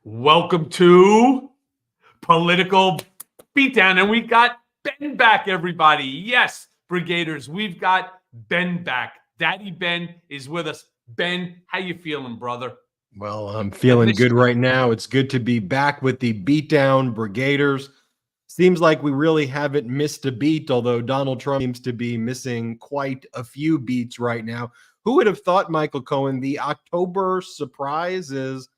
Welcome to Political Beatdown. And we got Ben back, everybody. Yes, Brigaders, we've got Ben back. Daddy Ben is with us. Ben, how you feeling, brother? Well, I'm feeling good right now. It's good to be back with the Beatdown Brigaders. Seems like we really haven't missed a beat, although Donald Trump seems to be missing quite a few beats right now. Who would have thought, Michael Cohen, the October surprise is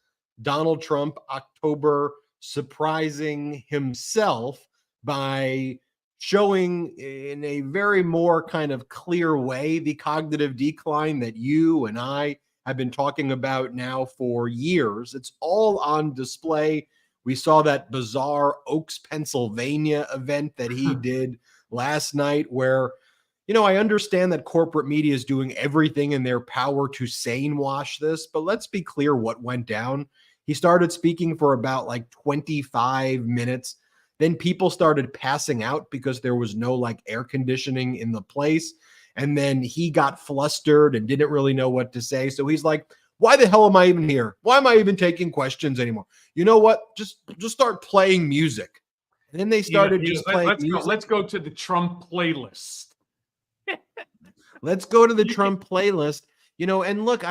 Donald Trump October surprising himself by showing in a very more kind of clear way the cognitive decline that you and I have been talking about now for years. It's all on display. We saw that bizarre Oaks, Pennsylvania event that he did last night where, I understand that corporate media is doing everything in their power to sane wash this, but let's be clear what went down. He started speaking for about 25 minutes. Then people started passing out because there was no air conditioning in the place. And then he got flustered and didn't really know what to say. So he's like, why the hell am I even here? Why am I even taking questions anymore? You know what? Just start playing music. And then they started playing music. Let's go to the Trump playlist. Let's go to the Trump playlist. And look,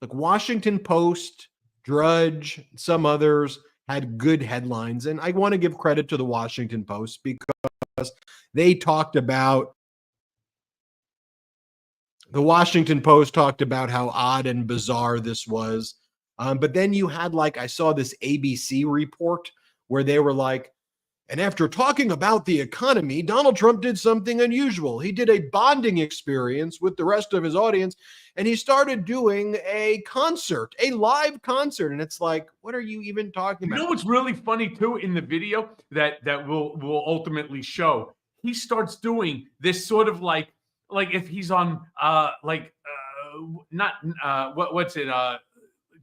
Washington Post, Drudge, some others had good headlines. And I want to give credit to the Washington Post because they talked about how odd and bizarre this was. But then you had I saw this ABC report where they were like, and after talking about the economy, Donald Trump did something unusual. He did a bonding experience with the rest of his audience, and he started doing a live concert. And it's like, what are you even talking about? You know what's really funny too in the video that will ultimately show? He starts doing this sort of like if he's on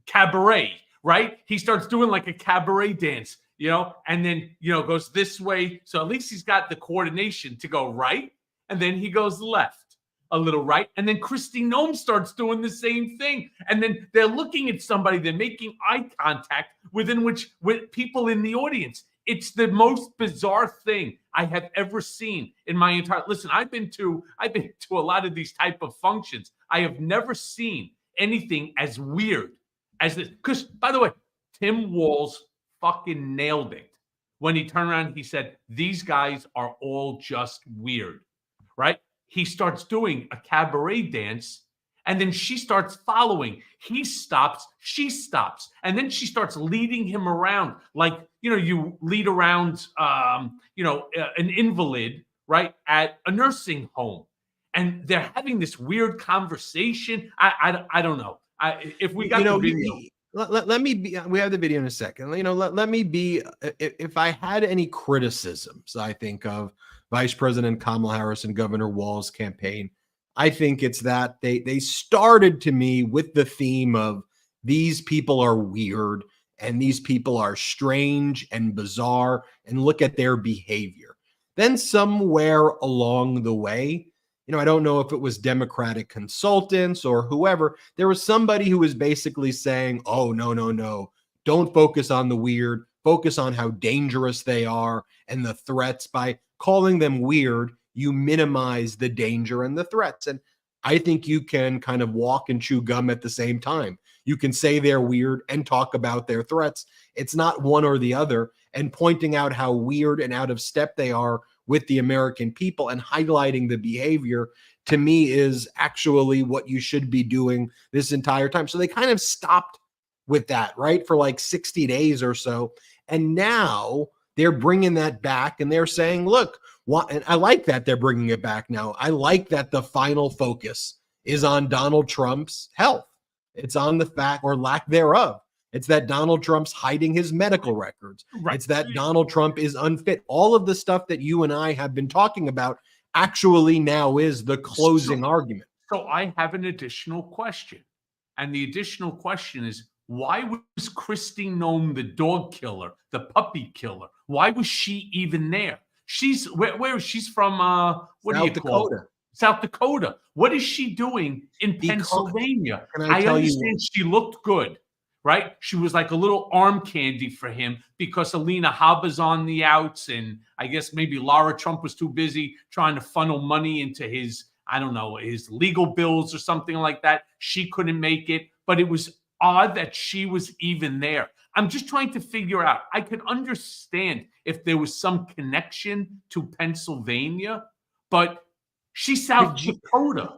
cabaret, right? He starts doing a cabaret dance, and then goes this way. So at least he's got the coordination to go right, and then he goes left a little right, and then Kristi Noem starts doing the same thing, and then they're looking at somebody, they're making eye contact with people in the audience. It's the most bizarre thing I have ever seen in my entire. Listen, I've been to a lot of these type of functions. I have never seen anything as weird as this. Because, by the way, Tim Walz fucking nailed it when he turned around. He said, "These guys are all just weird," right? He starts doing a cabaret dance. And then she starts following. He stops, she stops. And then she starts leading him around you lead around, an invalid, right, at a nursing home. And they're having this weird conversation. I don't know. If we got the video. Let me be, we have the video in a second. Let me be, if I had any criticisms, I think, of Vice President Kamala Harris and Governor Walz's campaign, I think it's that they started to me with the theme of these people are weird and these people are strange and bizarre and look at their behavior. Then somewhere along the way, I don't know if it was Democratic consultants or whoever, there was somebody who was basically saying, oh, no, don't focus on the weird, focus on how dangerous they are and the threats. By calling them weird, you minimize the danger and the threats. And I think you can kind of walk and chew gum at the same time. You can say they're weird and talk about their threats. It's not one or the other. And pointing out how weird and out of step they are with the American people and highlighting the behavior, to me, is actually what you should be doing this entire time. So they kind of stopped with that, right, for 60 days or so. And now they're bringing that back and they're saying, look, and I like that they're bringing it back now. I like that the final focus is on Donald Trump's health. It's on the fact or lack thereof. It's that Donald Trump's hiding his medical records. Right. It's that Donald Trump is unfit. All of the stuff that you and I have been talking about actually now is the closing argument. So I have an additional question. And the additional question is, why was Kristi Noem the dog killer, the puppy killer? Why was she even there? She's where she's from? South Dakota. South Dakota. What is she doing in Pennsylvania? I understand she looked good, right? She was like a little arm candy for him because Alina Habba's on the outs, and I guess maybe Lara Trump was too busy trying to funnel money into his, I don't know, his legal bills or something like that. She couldn't make it, but it was odd that she was even there. I'm just trying to figure out. I could understand if there was some connection to Pennsylvania, but she's South Dakota.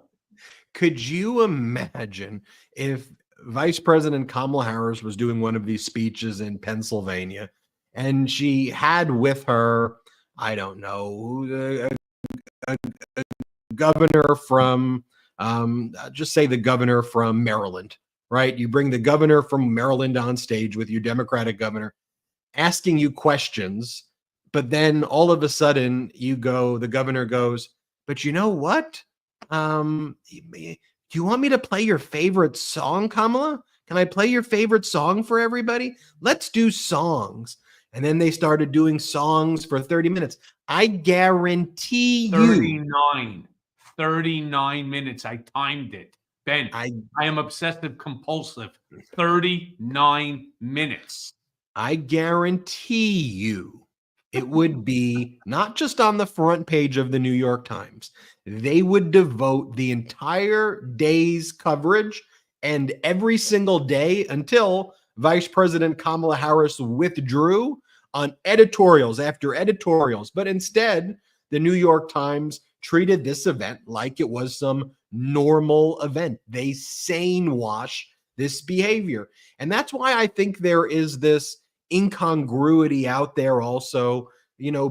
Could you imagine if Vice President Kamala Harris was doing one of these speeches in Pennsylvania and she had with her, I don't know, a governor from, just say the governor from Maryland, right? You bring the governor from Maryland on stage with your Democratic governor asking you questions, but then all of a sudden the governor goes, but you know what? Do you want me to play your favorite song, Kamala? Can I play your favorite song for everybody? Let's do songs. And then they started doing songs for 30 minutes. I guarantee you. 39 minutes. I timed it. Ben, I am obsessive compulsive. 39 minutes. I guarantee you it would be not just on the front page of the New York Times. They would devote the entire day's coverage and every single day until Vice President Kamala Harris withdrew on editorials after editorials. But instead, the New York Times treated this event like it was some normal event. They sane wash this behavior. And that's why I think there is this incongruity out there also,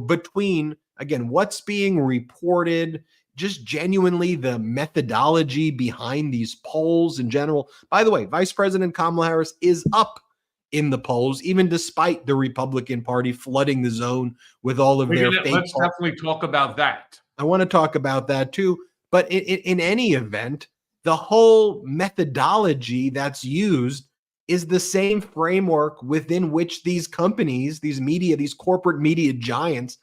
between, again, what's being reported, just genuinely the methodology behind these polls in general. By the way, Vice President Kamala Harris is up in the polls, even despite the Republican Party flooding the zone with all of their fake Let's definitely talk about that. I want to talk about that too. But in any event, the whole methodology that's used is the same framework within which these companies, these corporate media giants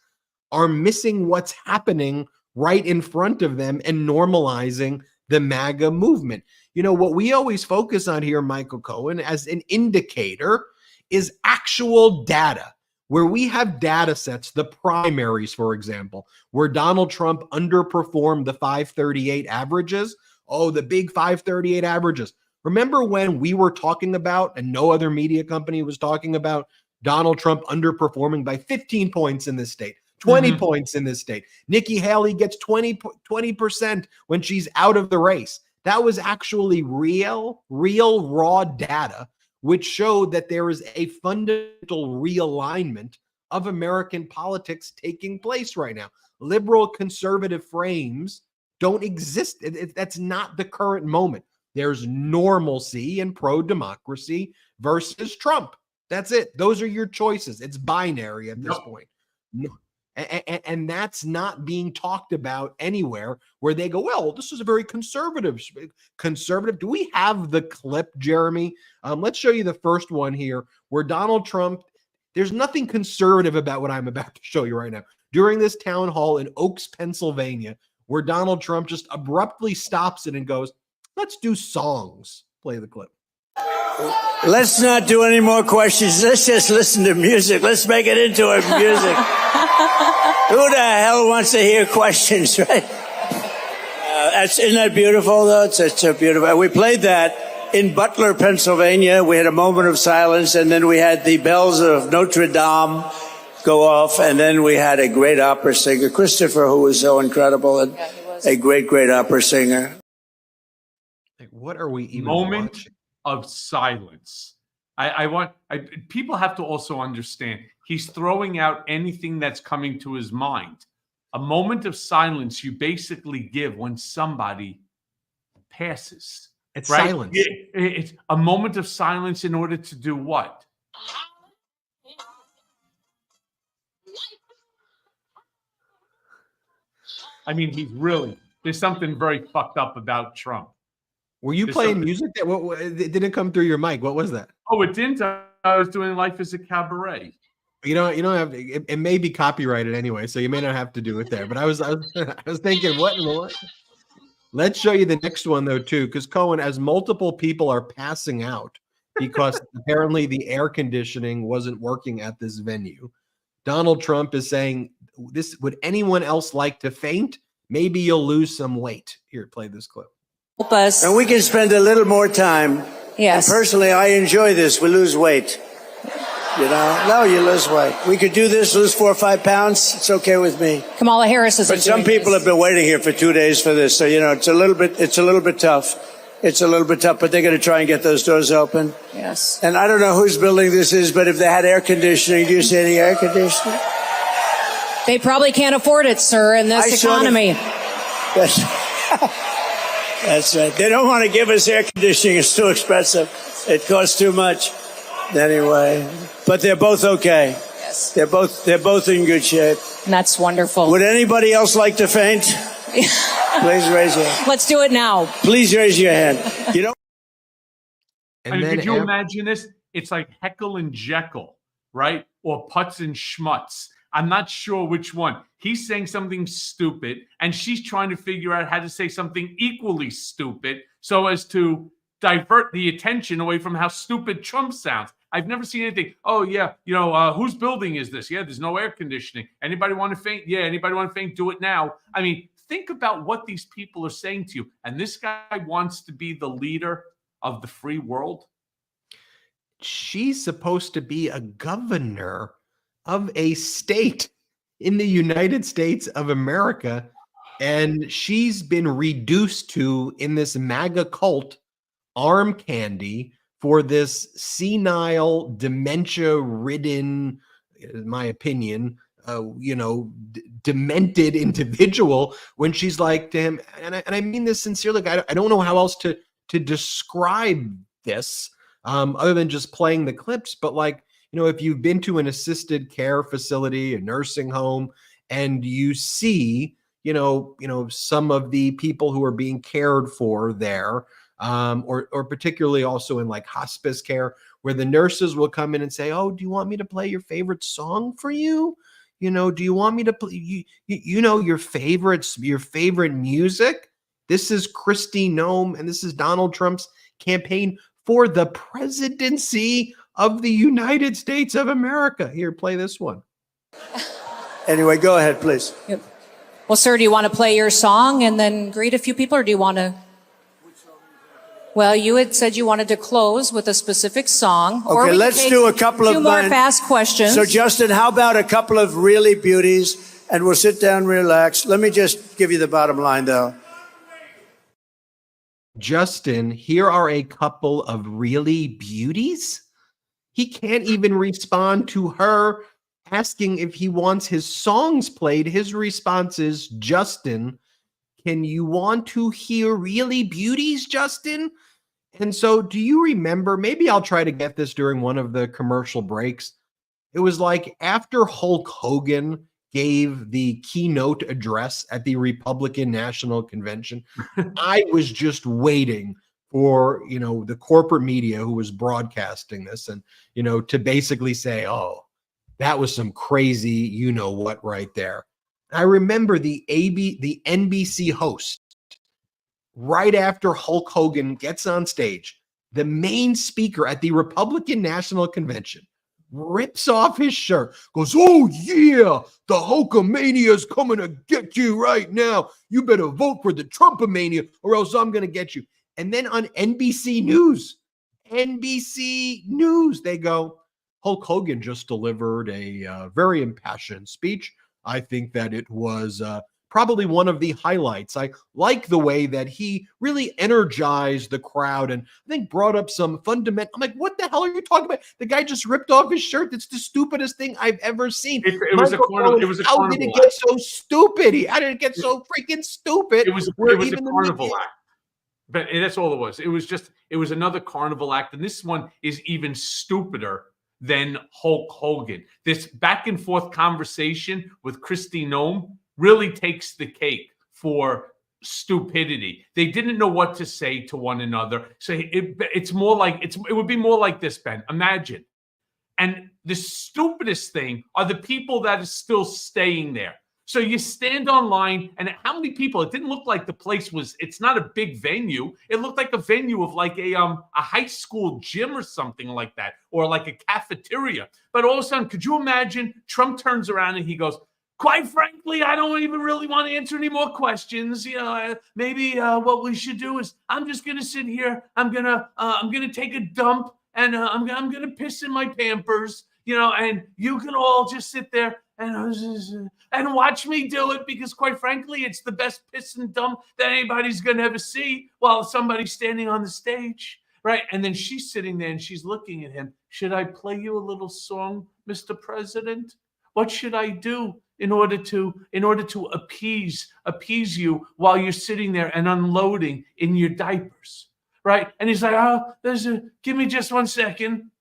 are missing what's happening right in front of them and normalizing the MAGA movement. What we always focus on here, Michael Cohen, as an indicator is actual data, where we have data sets, the primaries, for example, where Donald Trump underperformed the 538 averages. Oh, the big 538 averages. Remember when we were talking about, and no other media company was talking about, Donald Trump underperforming by 15 points in this state, 20 points in this state. Nikki Haley gets 20% when she's out of the race. That was actually real raw data, which showed that there is a fundamental realignment of American politics taking place right now. Liberal conservative frames don't exist. That's not the current moment. There's normalcy and pro-democracy versus Trump. That's it. Those are your choices. It's binary at this point. No. And that's not being talked about anywhere where they go, well, this is a very conservative. Do we have the clip, Jeremy? Let's show you the first one here where Donald Trump, there's nothing conservative about what I'm about to show you right now. During this town hall in Oaks, Pennsylvania, where Donald Trump just abruptly stops it and goes, let's do songs. Play the clip. Let's not do any more questions. Let's just listen to music. Let's make it into a music. Who the hell wants to hear questions, right? Isn't that beautiful, though? It's so beautiful. We played that in Butler, Pennsylvania. We had a moment of silence, and then we had the bells of Notre Dame go off, and then we had a great opera singer, Christopher, who was so incredible, and a great, great opera singer. What are we even Moment watching? Of silence. People have to also understand he's throwing out anything that's coming to his mind. A moment of silence you basically give when somebody passes. It's right? silence. It's a moment of silence in order to do what? I mean, there's something very fucked up about Trump. Were you playing music? It didn't come through your mic. What was that? Oh, it didn't. I was doing Life as a Cabaret. You don't have to, it may be copyrighted anyway, so you may not have to do it there. But I was thinking, what? Let's show you the next one though, too, because Cohen, as multiple people are passing out, because apparently the air conditioning wasn't working at this venue. Donald Trump is saying, "This would anyone else like to faint? Maybe you'll lose some weight." Here, play this clip. Help us. And we can spend a little more time. Yes. And personally, I enjoy this. We lose weight. You know, no, you lose weight. We could do this, lose 4 or 5 pounds. It's okay with me. Kamala Harris is. But some people have been waiting here for 2 days for this, so you know it's a little bit tough. It's a little bit tough, but they're going to try and get those doors open. Yes. And I don't know whose building this is, but if they had air conditioning, do you see any air conditioning? They probably can't afford it, sir, in this economy. That's right. They don't want to give us air conditioning. It's too expensive. It costs too much. Anyway, but they're both okay. Yes. They're both in good shape. And that's wonderful. Would anybody else like to faint? Please raise your hand. Let's do it now. Please raise your hand. You know. And then could you imagine this? It's like Heckle and Jekyll, right? Or Putz and Schmutz. I'm not sure which one. He's saying something stupid, and she's trying to figure out how to say something equally stupid so as to divert the attention away from how stupid Trump sounds. I've never seen anything. Oh, yeah, you know, whose building is this? Yeah, there's no air conditioning. Anybody want to faint? Yeah, anybody want to faint? Do it now. I mean, think about what these people are saying to you. And this guy wants to be the leader of the free world. She's supposed to be a governor of a state in the United States of America, and she's been reduced to, in this MAGA cult, arm candy for this senile, dementia-ridden, in my opinion, demented individual, when she's like to him, and I mean this sincerely, I don't know how else to describe this other than just playing the clips, but like, you know, if you've been to an assisted care facility, a nursing home, and you see, you know, some of the people who are being cared for there, or particularly also in like hospice care, where the nurses will come in and say, "Oh, do you want me to play your favorite song for you? You know, do you want me to play you know your favorite music? This is Kristi Noem, and this is Donald Trump's campaign for the presidency of the United States of America." Here, play this one. Anyway, go ahead, please. Yep. Well, sir, do you want to play your song and then greet a few people, or do you want to? Well, you had said you wanted to close with a specific song. Okay, let's do a couple of more fast questions. So, Justin, how about a couple of really beauties, and we'll sit down, relax. Let me just give you the bottom line, though. Justin, here are a couple of really beauties. He can't even respond to her asking if he wants his songs played. His response is, "Justin, can you want to hear really beauties, Justin?" And so do you remember, maybe I'll try to get this during one of the commercial breaks. It was like after Hulk Hogan gave the keynote address at the Republican National Convention, I was just waiting for, you know, the corporate media who was broadcasting this and, you know, to basically say, "Oh, that was some crazy, you know what, right there." I remember the NBC host, right after Hulk Hogan gets on stage, the main speaker at the Republican National Convention rips off his shirt, goes, "Oh yeah, the Hulkamania is coming to get you right now. You better vote for the Trumpomania or else I'm going to get you." And then on NBC News, they go, "Hulk Hogan just delivered a very impassioned speech. I think that it was probably one of the highlights. I like the way that he really energized the crowd and I think brought up some fundamental." I'm like, what the hell are you talking about? The guy just ripped off his shirt. That's the stupidest thing I've ever seen. It was a carnival. How did it get so stupid? How did it get so freaking stupid? It was a carnival act. But that's all it was. It was another carnival act. And this one is even stupider than Hulk Hogan. This back and forth conversation with Kristi Noem really takes the cake for stupidity. They didn't know what to say to one another. So it's more like it would be more like this, Ben. Imagine. And the stupidest thing are the people that are still staying there. So you stand online, and how many people? It didn't look like the place was. It's not a big venue. It looked like a venue of like a high school gym or something like that, or like a cafeteria. But all of a sudden, could you imagine? Trump turns around and he goes, "Quite frankly, I don't even really want to answer any more questions. You know, maybe what we should do is I'm just gonna sit here. I'm gonna take a dump, and I'm gonna piss in my Pampers. You know, and you can all just sit there and watch me do it, because quite frankly, it's the best piss and dump that anybody's going to ever see while somebody's standing on the stage." Right. And then she's sitting there and she's looking at him. "Should I play you a little song, Mr. President? What should I do in order to appease you while you're sitting there and unloading in your diapers?" Right. And he's like, "Oh, give me just 1 second.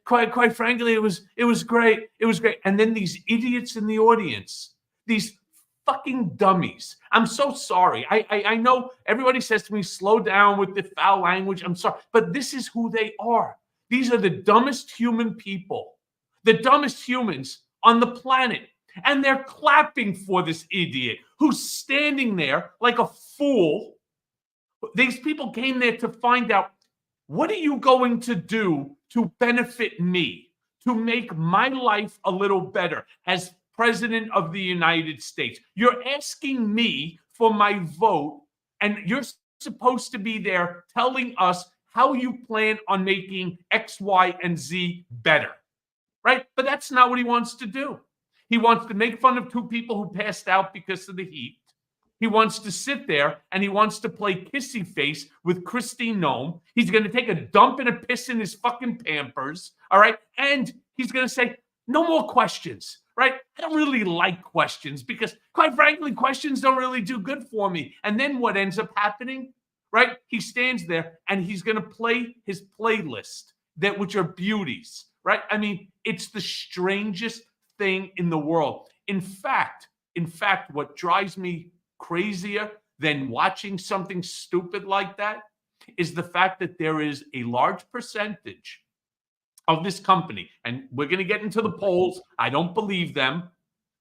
Quite frankly, it was great. It was great." And then these idiots in the audience, these fucking dummies. I'm so sorry. I know everybody says to me, slow down with the foul language. I'm sorry, but this is who they are. These are the dumbest human people, the dumbest humans on the planet. And they're clapping for this idiot who's standing there like a fool. These people came there to find out, what are you going to do to benefit me, to make my life a little better as President of the United States? You're asking me for my vote, and you're supposed to be there telling us how you plan on making X, Y, and Z better, right? But that's not what he wants to do. He wants to make fun of 2 people who passed out because of the heat. He wants to sit there and he wants to play kissy face with Kristi Noem. He's going to take a dump and a piss in his fucking Pampers, all right? And he's going to say, no more questions, right? I don't really like questions because, quite frankly, questions don't really do good for me. And then what ends up happening, right? He stands there and he's going to play his playlist, which are beauties, right? I mean, it's the strangest thing in the world. In fact, what drives me crazier than watching something stupid like that is the fact that there is a large percentage of this company, and we're going to get into the polls. I don't believe them.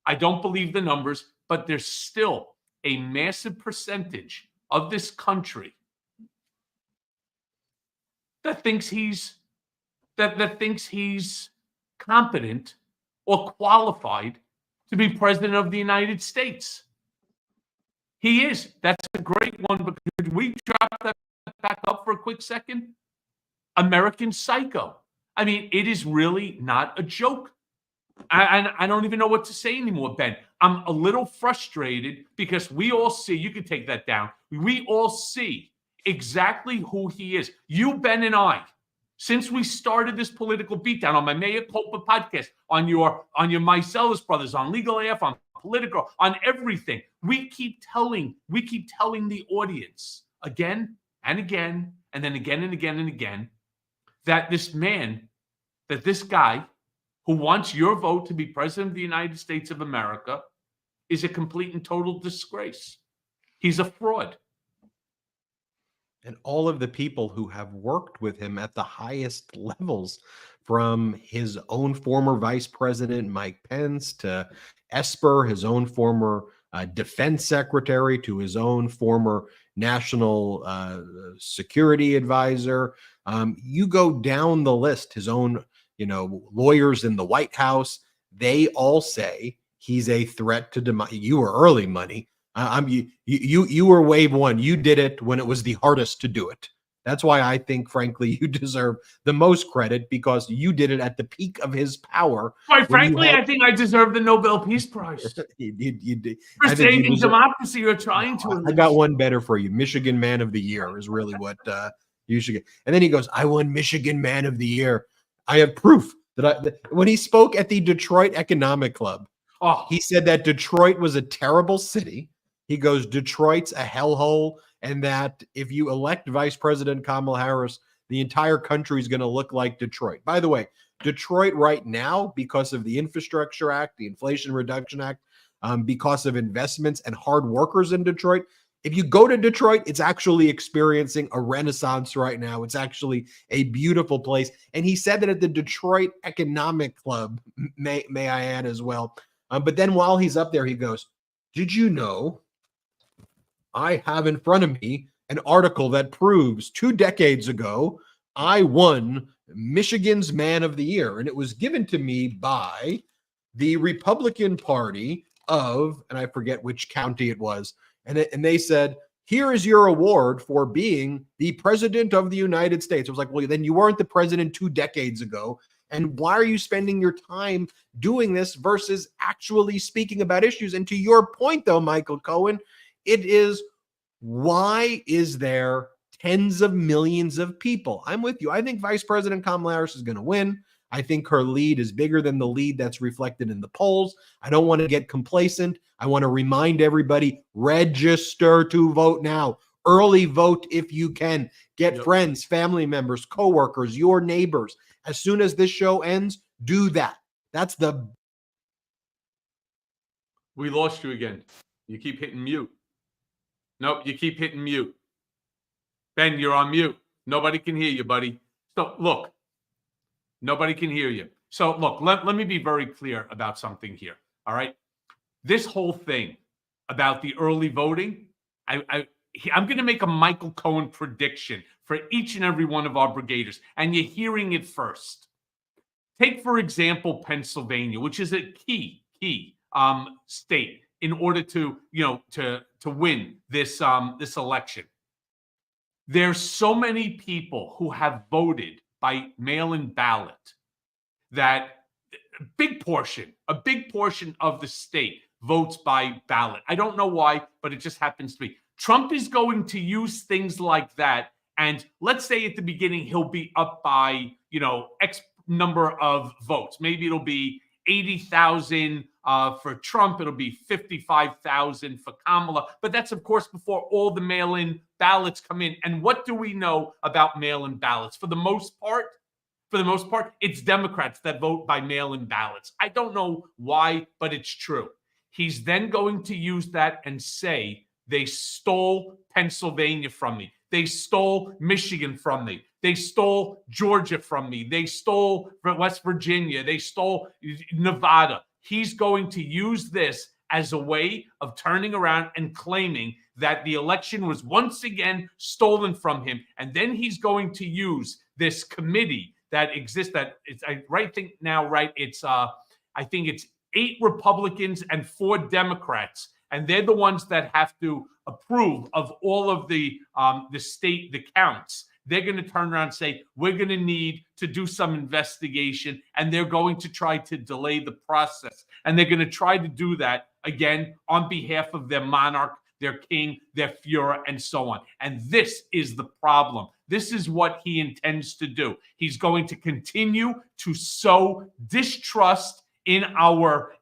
I don't believe the numbers, but there's still a massive percentage of this country that thinks he's competent or qualified to be president of the United States. He is. That's a great one. But could we drop that back up for a quick second? American Psycho. I mean, it is really not a joke. I don't even know what to say anymore, Ben. I'm a little frustrated because we all see, you can take that down. We all see exactly who he is. You, Ben, and I, since we started this Political Beatdown on my Mea Culpa podcast, on your Meiselas brothers, on Legal AF, on Political, on everything, we keep telling the audience again and again, and then again and again and again, that this guy who wants your vote to be president of the United States of America is a complete and total disgrace. He's a fraud. And all of the people who have worked with him at the highest levels, from his own former vice president, Mike Pence, to Esper, his own former defense secretary, to his own former national security advisor. You go down the list, his own, lawyers in the White House, they all say he's a threat to democracy. You were early money. You were wave one. You did it when it was the hardest to do it. That's why I think, frankly, you deserve the most credit, because you did it at the peak of his power. Quite frankly, I think I deserve the Nobel Peace Prize. You did. For saving democracy or trying to. I got one better for you. Michigan Man of the Year is really what you should get. And then he goes, I won Michigan Man of the Year. I have proof that when he spoke at the Detroit Economic Club, he said that Detroit was a terrible city. He goes, Detroit's a hellhole, and that if you elect Vice President Kamala Harris, the entire country is going to look like Detroit. By the way, Detroit right now, because of the Infrastructure Act, the Inflation Reduction Act, because of investments and hard workers in Detroit, if you go to Detroit, it's actually experiencing a renaissance right now. It's actually a beautiful place. And he said that at the Detroit Economic Club, may I add as well, But then while he's up there, he goes, "Did you know I have in front of me an article that proves 2 decades ago I won Michigan's Man of the Year, and it was given to me by the Republican Party of," and I forget which county it was, and they said, "Here is your award for being the president of the United States." I was like, well, then you weren't the president 2 decades ago. And why are you spending your time doing this versus actually speaking about issues? And to your point, though, Michael Cohen, it is, why is there tens of millions of people? I'm with you. I think Vice President Kamala Harris is going to win. I think her lead is bigger than the lead that's reflected in the polls. I don't want to get complacent. I want to remind everybody, register to vote now. Early vote if you can. Get friends, family members, coworkers, your neighbors. As soon as this show ends, do that. That's the... We lost you again. You keep hitting mute. Nope, you keep hitting mute. Ben, you're on mute. Nobody can hear you, buddy. So look, nobody can hear you. So look, let me be very clear about something here. All right. This whole thing about the early voting, I'm going to make a Michael Cohen prediction for each and every one of our brigaders, and you're hearing it first. Take, for example, Pennsylvania, which is a key state in order to win this election. There's so many people who have voted by mail-in ballot that a big portion of the state votes by ballot. I don't know why, but it just happens to be. Trump is going to use things like that. And let's say at the beginning, he'll be up by, X number of votes. Maybe it'll be 80,000 for Trump. It'll be 55,000 for Kamala. But that's, of course, before all the mail-in ballots come in. And what do we know about mail-in ballots? For the most part, it's Democrats that vote by mail-in ballots. I don't know why, but it's true. He's then going to use that and say, they stole Pennsylvania from me. They stole Michigan from me. They stole Georgia from me. They stole West Virginia. They stole Nevada. He's going to use this as a way of turning around and claiming that the election was once again stolen from him. And then he's going to use this committee that exists. That it's I think it's 8 Republicans and 4 Democrats. And they're the ones that have to approve of all of the counts. They're going to turn around and say, we're going to need to do some investigation, and they're going to try to delay the process. And they're going to try to do that, again, on behalf of their monarch, their king, their Führer, and so on. And this is the problem. This is what he intends to do. He's going to continue to sow distrust in our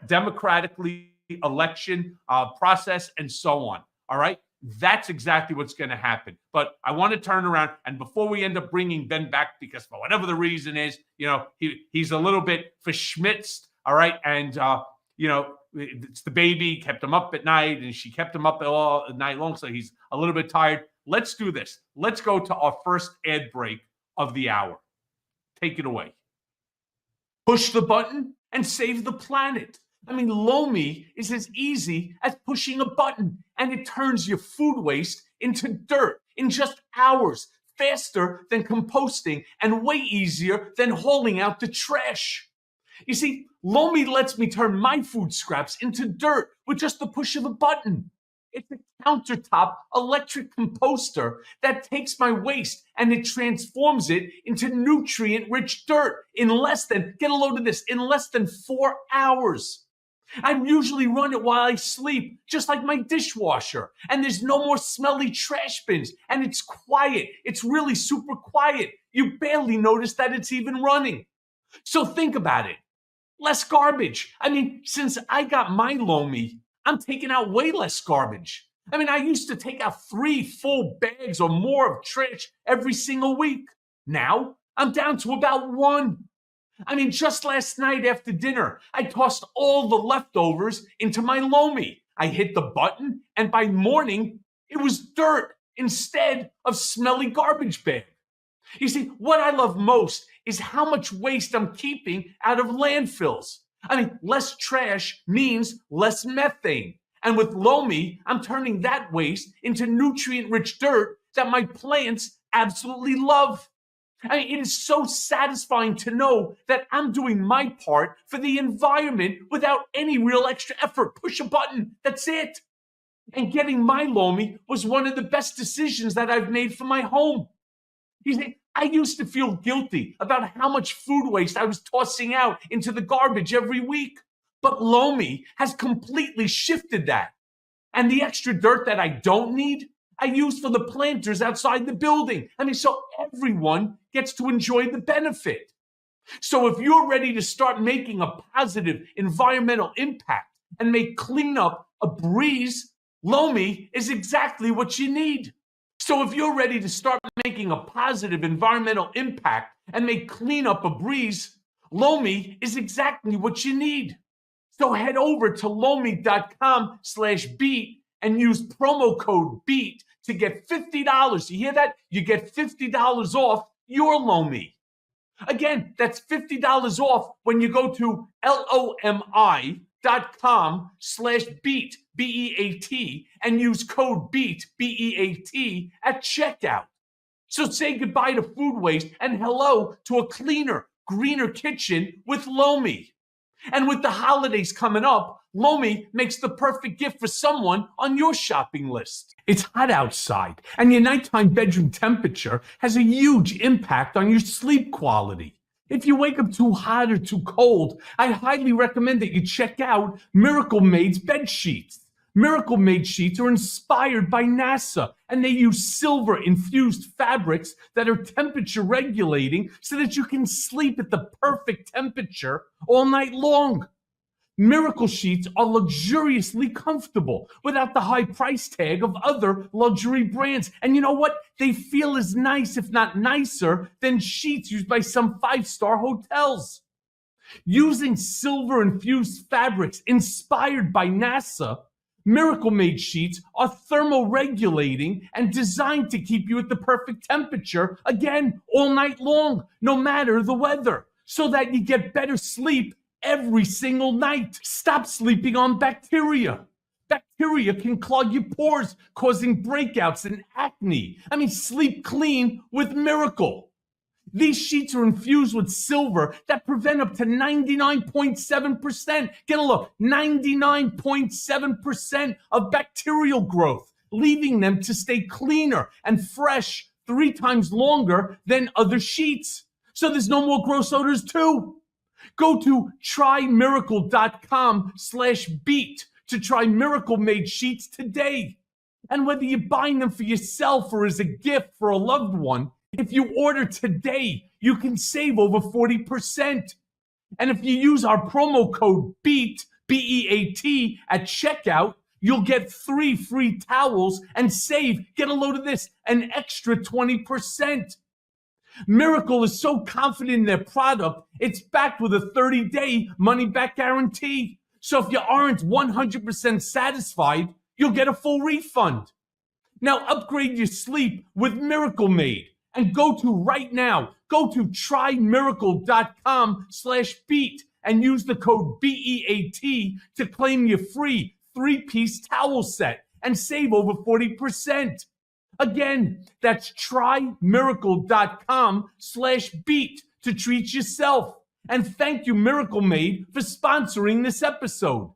democratically election process and so on. All right. That's exactly what's going to happen. But I want to turn around, and before we end up bringing Ben back, because for whatever the reason is, he's a little bit verschmitzed. All right. And, it's the baby kept him up at night, and she kept him up all night long. So he's a little bit tired. Let's do this. Let's go to our first ad break of the hour. Take it away. Push the button and save the planet. I mean, Lomi is as easy as pushing a button, and it turns your food waste into dirt in just hours, faster than composting and way easier than hauling out the trash. You see, Lomi lets me turn my food scraps into dirt with just the push of a button. It's a countertop electric composter that takes my waste and it transforms it into nutrient-rich dirt in less than 4 hours. I usually run it while I sleep, just like my dishwasher. And there's no more smelly trash bins. And it's quiet. It's really super quiet. You barely notice that it's even running. So think about it. Less garbage. I mean, since I got my Lomi, I'm taking out way less garbage. I mean, I used to take out 3 full bags or more of trash every single week. Now I'm down to about 1. I mean, just last night after dinner, I tossed all the leftovers into my Lomi. I hit the button, and by morning, it was dirt instead of smelly garbage bag. You see, what I love most is how much waste I'm keeping out of landfills. I mean, less trash means less methane. And with Lomi, I'm turning that waste into nutrient-rich dirt that my plants absolutely love. I mean, it is so satisfying to know that I'm doing my part for the environment without any real extra effort. Push a button, that's it. And getting my Lomi was one of the best decisions that I've made for my home. You see, I used to feel guilty about how much food waste I was tossing out into the garbage every week. But Lomi has completely shifted that. And the extra dirt that I don't need, I use for the planters outside the building. I mean, so everyone gets to enjoy the benefit. So if you're ready to start making a positive environmental impact and make cleanup a breeze, Lomi is exactly what you need. So if you're ready to start making a positive environmental impact and make cleanup a breeze, Lomi is exactly what you need. So head over to lomi.com/beat and use promo code BEAT to get $50. You hear that? You get $50 off your Lomi. Again, that's $50 off when you go to lomi.com/beat, BEAT, and use code BEAT, BEAT, at checkout. So say goodbye to food waste and hello to a cleaner, greener kitchen with Lomi. And with the holidays coming up, Lomi makes the perfect gift for someone on your shopping list. It's hot outside, and your nighttime bedroom temperature has a huge impact on your sleep quality. If you wake up too hot or too cold, I highly recommend that you check out Miracle Made's bed sheets. Miracle Made sheets are inspired by NASA, and they use silver-infused fabrics that are temperature regulating so that you can sleep at the perfect temperature all night long. Miracle sheets are luxuriously comfortable without the high price tag of other luxury brands. And you know what? They feel as nice, if not nicer, than sheets used by some five-star hotels. Using silver-infused fabrics inspired by NASA, Miracle Made sheets are thermoregulating and designed to keep you at the perfect temperature, again, all night long, no matter the weather, so that you get better sleep every single night. Stop sleeping on bacteria. Bacteria can clog your pores, causing breakouts and acne. I mean, sleep clean with Miracle. These sheets are infused with silver that prevent up to 99.7%. Get a look, 99.7% of bacterial growth, leaving them to stay cleaner and fresh 3 times longer than other sheets. So there's no more gross odors too. Go to trymiracle.com/beat to try Miracle Made sheets today. And whether you're buying them for yourself or as a gift for a loved one, if you order today, you can save over 40%. And if you use our promo code BEAT, BEAT, at checkout, you'll get 3 free towels and save, get a load of this, an extra 20%. Miracle is so confident in their product, it's backed with a 30-day money-back guarantee. So if you aren't 100% satisfied, you'll get a full refund. Now upgrade your sleep with Miracle Made. And go to trymiracle.com/beat and use the code BEAT to claim your free 3-piece towel set and save over 40%. Again, that's trymiracle.com/beat to treat yourself. And thank you, Miracle Made, for sponsoring this episode.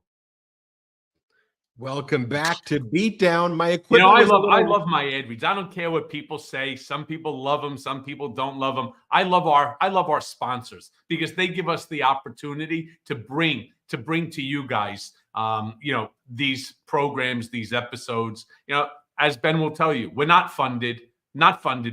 Welcome back to Beatdown. My You equipment. know, I love my ad reads. I don't care what people say. Some people love them, some people don't love them. I love our sponsors because they give us the opportunity to bring to you guys, these programs, these episodes. You know, as Ben will tell you, we're not funded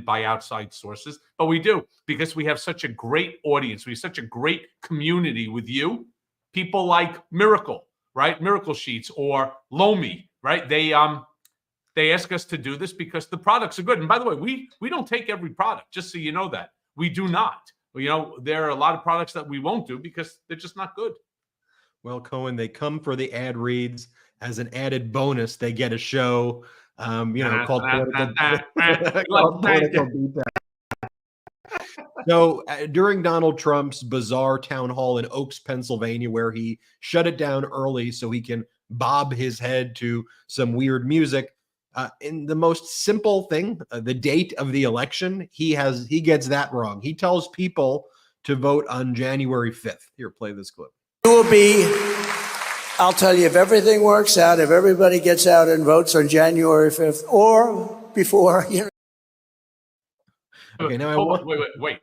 by outside sources, but we do because we have such a great audience. We have such a great community with you, people like Miracle. Right? Miracle Sheets or Lomi, right? They ask us to do this because the products are good. And by the way, we don't take every product, just so you know that. We do not. You know, there are a lot of products that we won't do because they're just not good. Well, Cohen, they come for the ad reads. As an added bonus, they get a show, called Political Beatdown. So during Donald Trump's bizarre town hall in Oaks, Pennsylvania, where he shut it down early so he can bob his head to some weird music, in the most simple thing, the date of the election, he gets that wrong. He tells people to vote on January 5th. Here, play this clip. It will be, I'll tell you, if everything works out, if everybody gets out and votes on January 5th or before, you know. Okay, now Hold on, wait.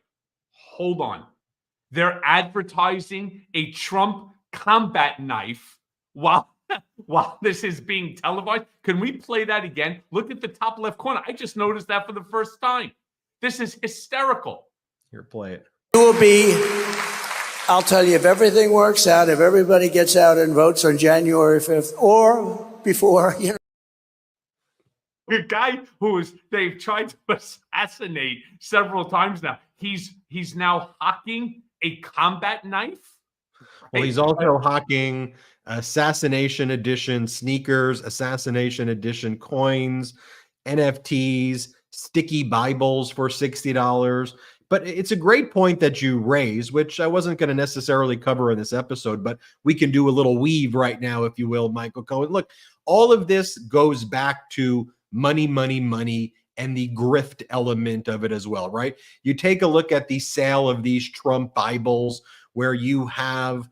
Hold on. They're advertising a Trump combat knife while this is being televised. Can we play that again? Look at the top left corner. I just noticed that for the first time. This is hysterical. Here, play it. It will be, I'll tell you, if everything works out, if everybody gets out and votes on January 5th or before, you know. The guy they've tried to assassinate several times now. He's now hawking a combat knife. Well, he's also hawking Assassination Edition sneakers, Assassination Edition coins, NFTs, sticky Bibles for $60. But it's a great point that you raise, which I wasn't going to necessarily cover in this episode, but we can do a little weave right now, if you will, Michael Cohen. Look, all of this goes back to money, money, money, and the grift element of it as well, right? You take a look at the sale of these Trump Bibles where you have,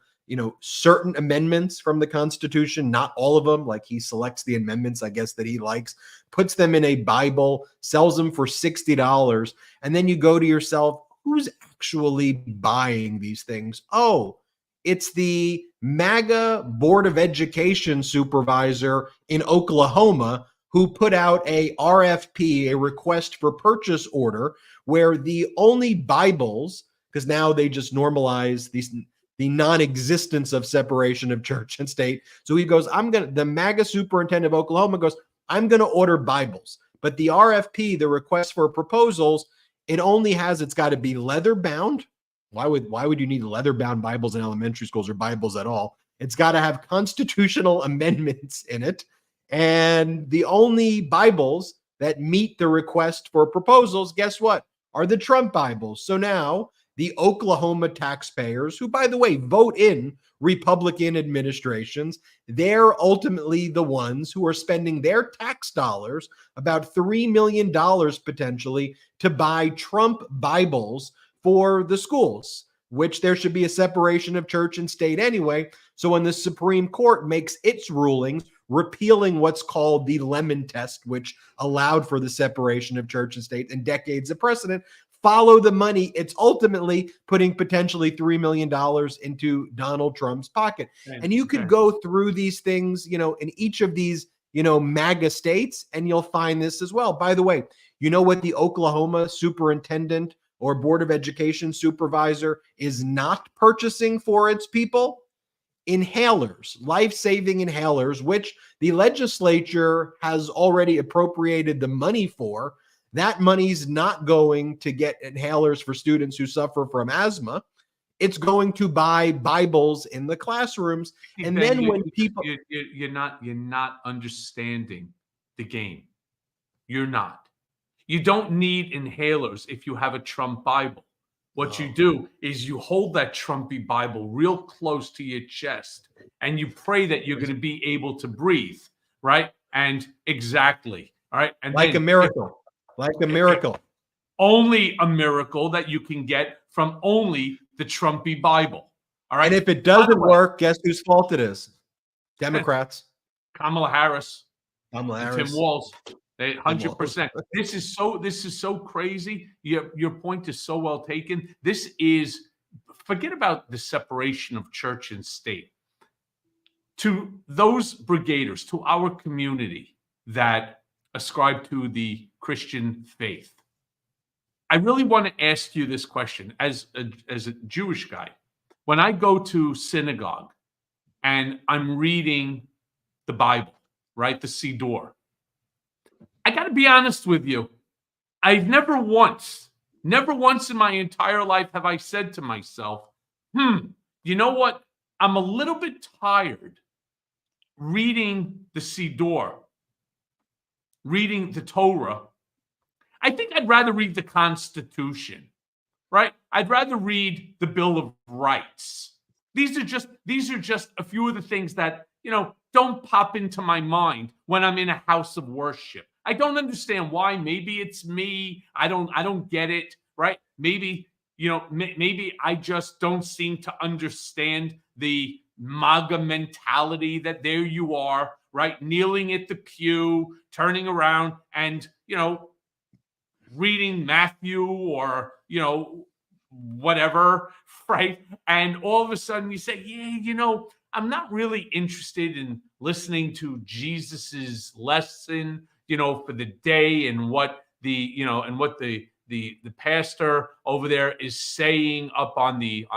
certain amendments from the Constitution, not all of them, like he selects the amendments, I guess, that he likes, puts them in a Bible, sells them for $60. And then you go to yourself, who's actually buying these things? Oh, it's the MAGA Board of Education supervisor in Oklahoma who put out a RFP, a request for purchase order, where the only Bibles, because now they just normalize the non-existence of separation of church and state. So he goes, the MAGA superintendent of Oklahoma goes, I'm going to order Bibles. But the RFP, the request for proposals, it's got to be leather bound. Why would you need leather bound Bibles in elementary schools or Bibles at all? It's got to have constitutional amendments in it. And the only Bibles that meet the request for proposals, guess what, are the Trump Bibles. So now the Oklahoma taxpayers, who, by the way, vote in Republican administrations, they're ultimately the ones who are spending their tax dollars, about $3 million potentially, to buy Trump Bibles for the schools, which there should be a separation of church and state anyway. So when the Supreme Court makes its rulings, repealing what's called the Lemon Test, which allowed for the separation of church and state and decades of precedent, follow the money. It's ultimately putting potentially $3 million into Donald Trump's pocket. And you could go through these things, in each of these, MAGA states, and you'll find this as well. By the way, you know what the Oklahoma superintendent or Board of Education supervisor is not purchasing for its people? Inhalers, life-saving inhalers, which the legislature has already appropriated the money for. That money's not going to get inhalers for students who suffer from asthma. It's going to buy Bibles in the classrooms. And then when people... You're not understanding the game. You're not. You don't need inhalers if you have a Trump Bible. What you do is you hold that Trumpy Bible real close to your chest and you pray that you're going to be able to breathe, right? And exactly, all right? And like a miracle. Like a miracle. Only a miracle that you can get from only the Trumpy Bible, all right? And if it doesn't work, guess whose fault it is? Democrats. Kamala Harris. Tim Walz. 100%. This is so crazy. Your point is so well taken. Forget about the separation of church and state. To those brigaders, to our community that ascribe to the Christian faith, I really want to ask you this question as a Jewish guy. When I go to synagogue and I'm reading the Bible, right, the Siddur, I got to be honest with you. I've never once in my entire life have I said to myself, you know what? I'm a little bit tired reading the Siddur, reading the Torah. I think I'd rather read the Constitution, right? I'd rather read the Bill of Rights. These are just a few of the things that, don't pop into my mind when I'm in a house of worship. I don't understand why. Maybe it's me. I don't get it, right? Maybe, maybe I just don't seem to understand the MAGA mentality that there you are, right? Kneeling at the pew, turning around and, reading Matthew or, whatever, right? And all of a sudden you say, yeah, I'm not really interested in listening to Jesus's lesson, for the day and what the pastor over there is saying up on the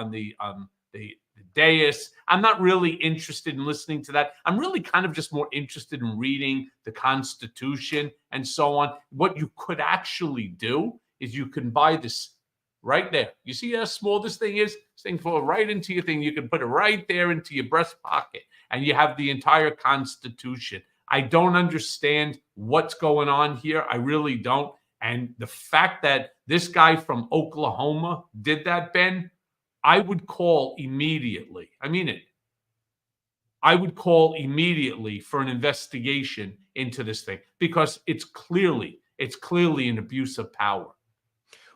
dais. I'm not really interested in listening to that. I'm really kind of just more interested in reading the Constitution and so on. What you could actually do is you can buy this right there. You see how small this thing is? This thing falls right into your thing. You can put it right there into your breast pocket, and you have the entire Constitution. I don't understand what's going on here. I really don't. And the fact that this guy from Oklahoma did that, Ben, I would call immediately. I mean it. I would call immediately for an investigation into this thing because it's clearly an abuse of power.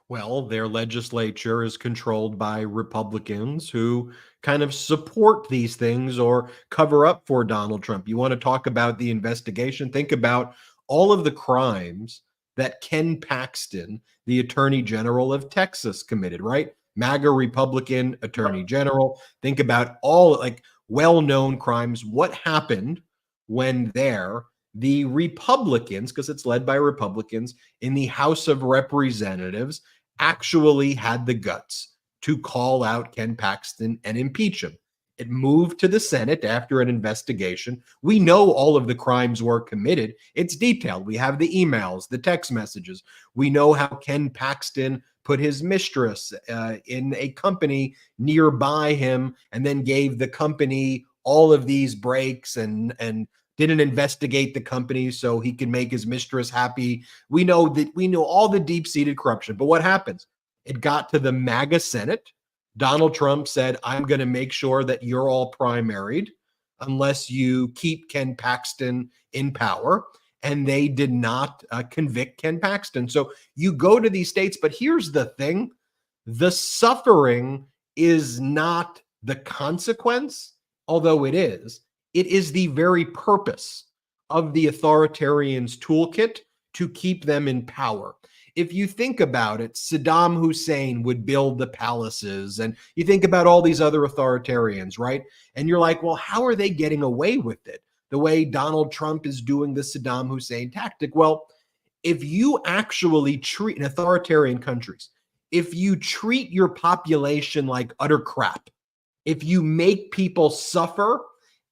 Well, their legislature is controlled by Republicans who kind of support these things or cover up for Donald Trump. You want to talk about the investigation? Think about all of the crimes that Ken Paxton, the Attorney General of Texas, committed, right? MAGA Republican Attorney General. Think about all like well-known crimes. What happened when the Republicans, because it's led by Republicans in the House of Representatives, actually had the guts to call out Ken Paxton and impeach him. It moved to the Senate after an investigation. We know all of the crimes were committed. It's detailed. We have the emails, the text messages. We know how Ken Paxton put his mistress in a company nearby him and then gave the company all of these breaks and didn't investigate the company so he can make his mistress happy. We know all the deep-seated corruption. But what happens? It got to the MAGA Senate. Donald Trump said, I'm going to make sure that you're all primaried unless you keep Ken Paxton in power. And they did not convict Ken Paxton. So you go to these states, but here's the thing. The suffering is not the consequence, although it is. It is the very purpose of the authoritarians' toolkit to keep them in power. If you think about it, Saddam Hussein would build the palaces, and you think about all these other authoritarians, right? And you're like, well, how are they getting away with it? The way Donald Trump is doing the Saddam Hussein tactic. Well, if you actually treat in authoritarian countries, if you treat your population like utter crap, if you make people suffer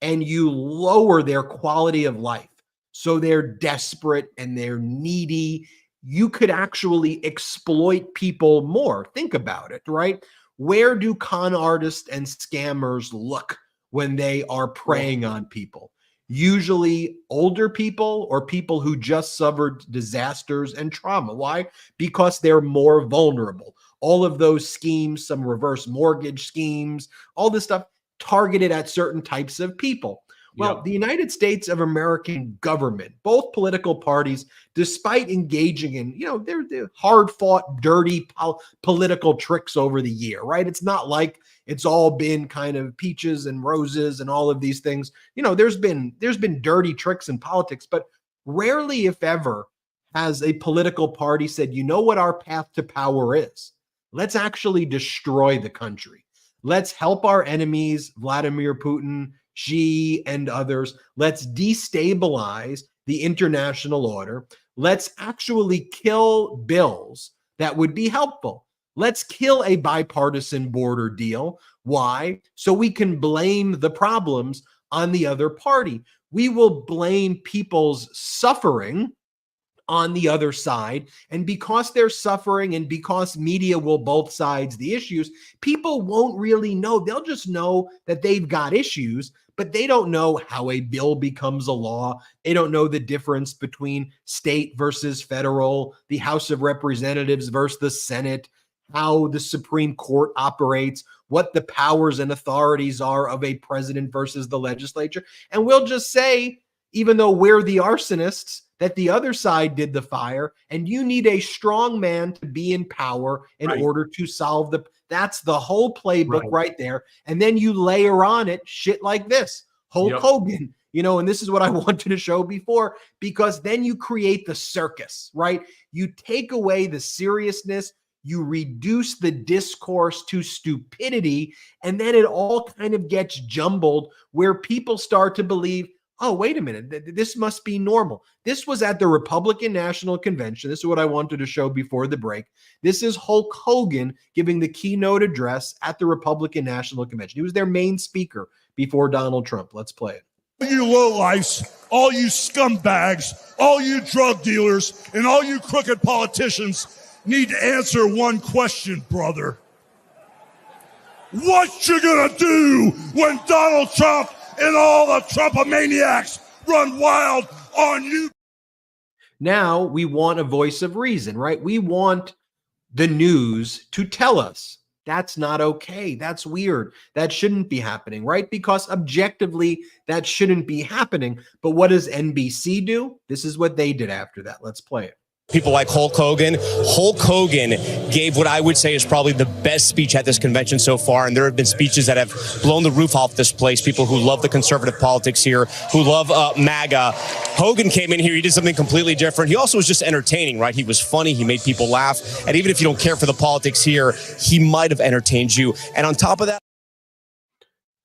and you lower their quality of life so they're desperate and they're needy, you could actually exploit people more. Think about it, right? Where do con artists and scammers look when they are preying on people? Usually older people or people who just suffered disasters and trauma. Why? Because they're more vulnerable. All of those schemes, some reverse mortgage schemes, all this stuff targeted at certain types of people. Well, the United States of American government, both political parties, despite engaging in, they're hard-fought, dirty political tricks over the year, right? It's not like it's all been kind of peaches and roses and all of these things. There's been dirty tricks in politics, but rarely, if ever, has a political party said, you know what our path to power is? Let's actually destroy the country. Let's help our enemies, Vladimir Putin, Xi, and others. Let's destabilize the international order. Let's actually kill bills that would be helpful. Let's kill a bipartisan border deal. Why? So we can blame the problems on the other party. We will blame people's suffering on the other side. And because they're suffering and because media will both sides the issues, people won't really know. They'll just know that they've got issues, but they don't know how a bill becomes a law. They don't know the difference between state versus federal, the House of Representatives versus the Senate, how the Supreme Court operates, what the powers and authorities are of a president versus the legislature. And we'll just say, even though we're the arsonists, that the other side did the fire, and you need a strong man to be in power in order to solve that's the whole playbook right there. And then you layer on it shit like this. Hulk Hogan, and this is what I wanted to show before, because then you create the circus, right? You take away the seriousness, you reduce the discourse to stupidity, and then it all kind of gets jumbled where people start to believe, oh, wait a minute, this must be normal. This was at the Republican National Convention. This is what I wanted to show before the break. This is Hulk Hogan giving the keynote address at the Republican National Convention. He was their main speaker before Donald Trump. Let's play it. All you lowlifes, all you scumbags, all you drug dealers, and all you crooked politicians need to answer one question, brother. What you gonna do when Donald Trump and all the Trumpomaniacs run wild on you? Now we want a voice of reason, right? We want the news to tell us that's not okay. That's weird. That shouldn't be happening, right? Because objectively, that shouldn't be happening. But what does NBC do? This is what they did after that. Let's play it. People like Hulk Hogan. Hulk Hogan gave what I would say is probably the best speech at this convention so far, and there have been speeches that have blown the roof off this place. People who love the conservative politics here, who love MAGA. Hogan came in here, he did something completely different. He also was just entertaining, right? He was funny, he made people laugh, and even if you don't care for the politics here, he might have entertained you. And on top of that,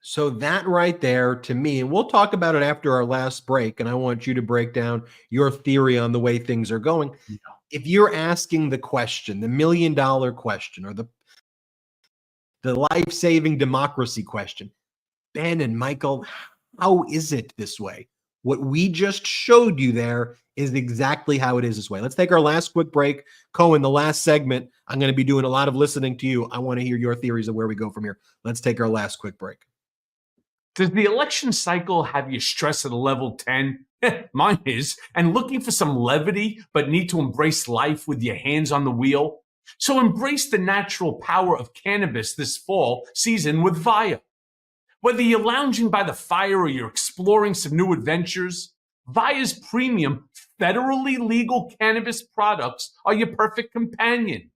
so that right there, to me, and we'll talk about it after our last break, and I want you to break down your theory on the way things are going. Yeah. If you're asking the question, the $1 million question, or the life-saving democracy question, Ben and Michael, how is it this way? What we just showed you there is exactly how it is this way. Let's take our last quick break. Cohen, the last segment, I'm going to be doing a lot of listening to you. I want to hear your theories of where we go from here. Let's take our last quick break. Does the election cycle have you stressed at a level 10? Mine is, and looking for some levity, but need to embrace life with your hands on the wheel? So embrace the natural power of cannabis this fall season with Via. Whether you're lounging by the fire or you're exploring some new adventures, Via's premium, federally legal cannabis products are your perfect companion.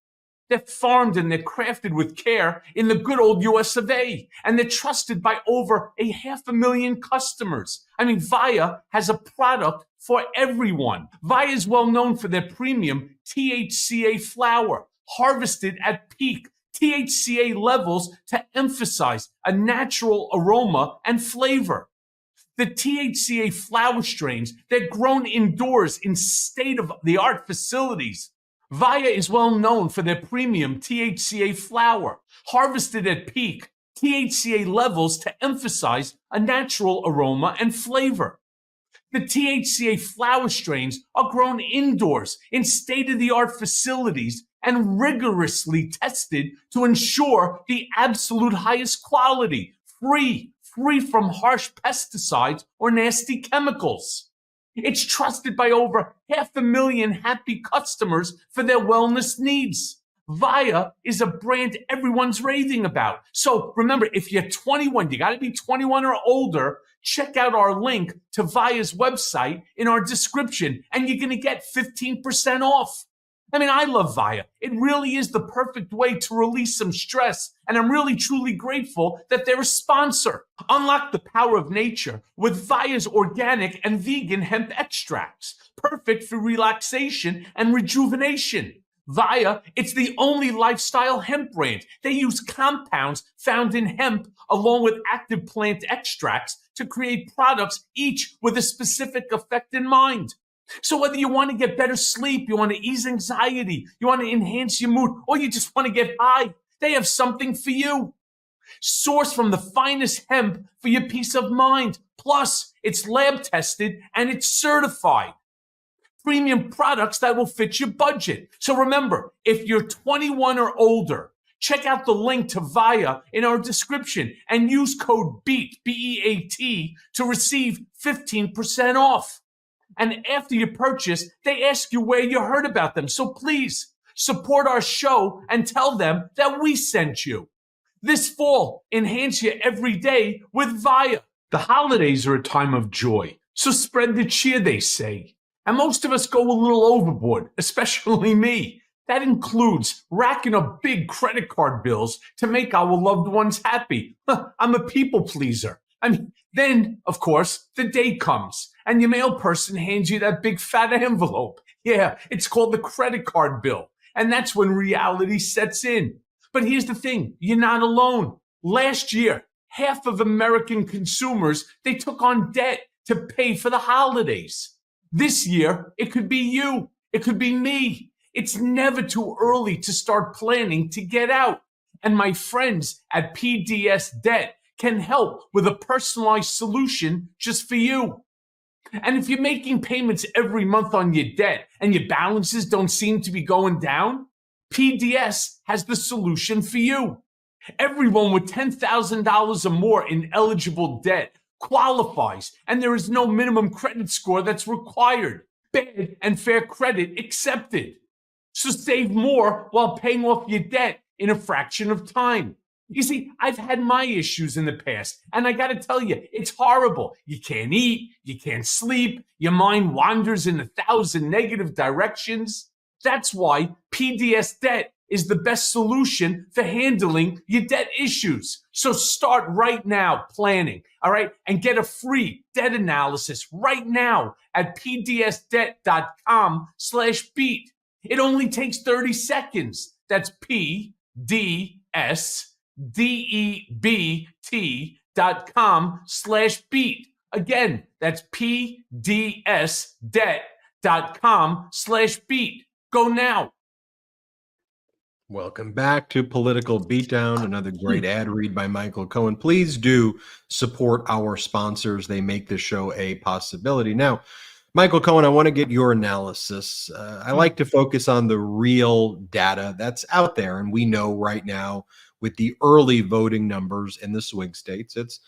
They're farmed and they're crafted with care in the good old US of A, and they're trusted by over 500,000 customers. I mean, Via has a product for everyone. Via is well known for their premium THCA flower, harvested at peak THCA levels to emphasize a natural aroma and flavor. The THCA flower strains, they're grown indoors in state-of-the-art facilities. Via is well known for their premium THCA flower, harvested at peak THCA levels to emphasize a natural aroma and flavor. The THCA flower strains are grown indoors in state-of-the-art facilities and rigorously tested to ensure the absolute highest quality, free from harsh pesticides or nasty chemicals. It's trusted by over 500,000 happy customers for their wellness needs. Via is a brand everyone's raving about. So remember, if you're 21, you got to be 21 or older, check out our link to Via's website in our description, and you're going to get 15% off. I mean, I love Via. It really is the perfect way to release some stress, and I'm really, truly grateful that they're a sponsor. Unlock the power of nature with Via's organic and vegan hemp extracts, perfect for relaxation and rejuvenation. Via, it's the only lifestyle hemp brand. They use compounds found in hemp along with active plant extracts to create products, each with a specific effect in mind. So whether you want to get better sleep, you want to ease anxiety, you want to enhance your mood, or you just want to get high, they have something for you. Sourced from the finest hemp for your peace of mind. Plus, it's lab tested and it's certified. Premium products that will fit your budget. So remember, if you're 21 or older, check out the link to Via in our description and use code BEAT, B-E-A-T, to receive 15% off. And after you purchase, they ask you where you heard about them. So please support our show and tell them that we sent you. This fall, enhance your everyday with Via. The holidays are a time of joy, so spread the cheer, they say. And most of us go a little overboard, especially me. That includes racking up big credit card bills to make our loved ones happy. I'm a people pleaser. Then, of course, the day comes and your mail person hands you that big fat envelope. Yeah, it's called the credit card bill. And that's when reality sets in. But here's the thing, you're not alone. Last year, half of American consumers, they took on debt to pay for the holidays. This year, it could be you. It could be me. It's never too early to start planning to get out. And my friends at PDS Debt can help with a personalized solution just for you. And if you're making payments every month on your debt and your balances don't seem to be going down, PDS has the solution for you. Everyone with $10,000 or more in eligible debt qualifies, and there is no minimum credit score that's required. Bad and fair credit accepted. So save more while paying off your debt in a fraction of time. You see, I've had my issues in the past, and I gotta tell you, it's horrible. You can't eat, you can't sleep, your mind wanders in 1,000 negative directions. That's why PDS Debt is the best solution for handling your debt issues. So start right now planning, all right? And get a free debt analysis right now at pdsdebt.com/beat. It only takes 30 seconds. That's pdsdebt.com/beat. Again, that's pdsdebt.com/beat. Go now. Welcome back to Political Beatdown, another great ad read by Michael Cohen. Please do support our sponsors. They make this show a possibility. Now, Michael Cohen, I want to get your analysis. I like to focus on the real data that's out there. And we know right now with the early voting numbers in the swing states, it's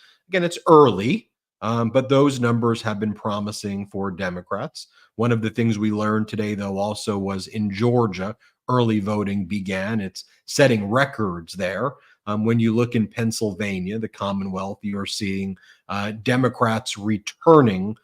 early, but those numbers have been promising for Democrats. One of the things we learned today, though, also was in Georgia, early voting began. It's setting records there. When you look in Pennsylvania, the Commonwealth, you're seeing Democrats returning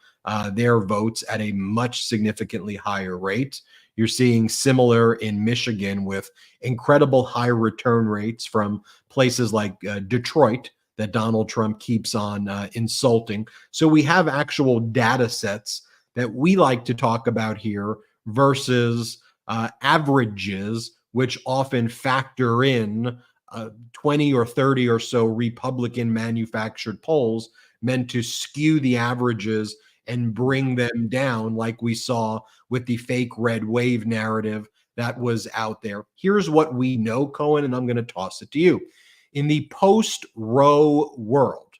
their votes at a much significantly higher rate. You're seeing similar in Michigan with incredible high return rates from places like Detroit that Donald Trump keeps on insulting. So we have actual data sets that we like to talk about here versus averages, which often factor in 20 or 30 or so Republican manufactured polls meant to skew the averages and bring them down, like we saw with the fake red wave narrative that was out there. Here's what we know, Cohen, and I'm going to toss it to you. In the post-Roe world,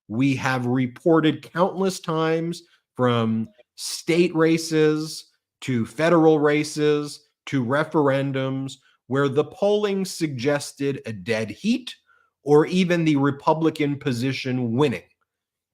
we have reported countless times from state races to federal races to referendums where the polling suggested a dead heat or even the Republican position winning.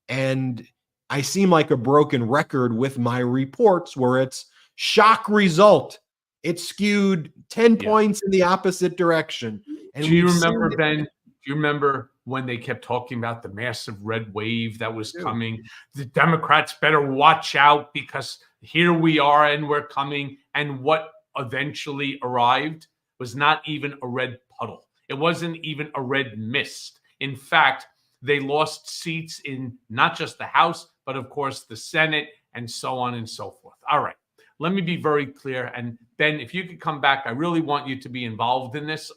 And I seem like a broken record with my reports where it's shock result. It skewed 10 points in the opposite direction. And do you remember, Ben? Do you remember when they kept talking about the massive red wave that was coming? The Democrats better watch out because here we are and we're coming. And what eventually arrived was not even a red puddle. It wasn't even a red mist. In fact, they lost seats in not just the House, but of course the Senate and so on and so forth. All right, let me be very clear. And Ben, if you could come back, I really want you to be involved in this.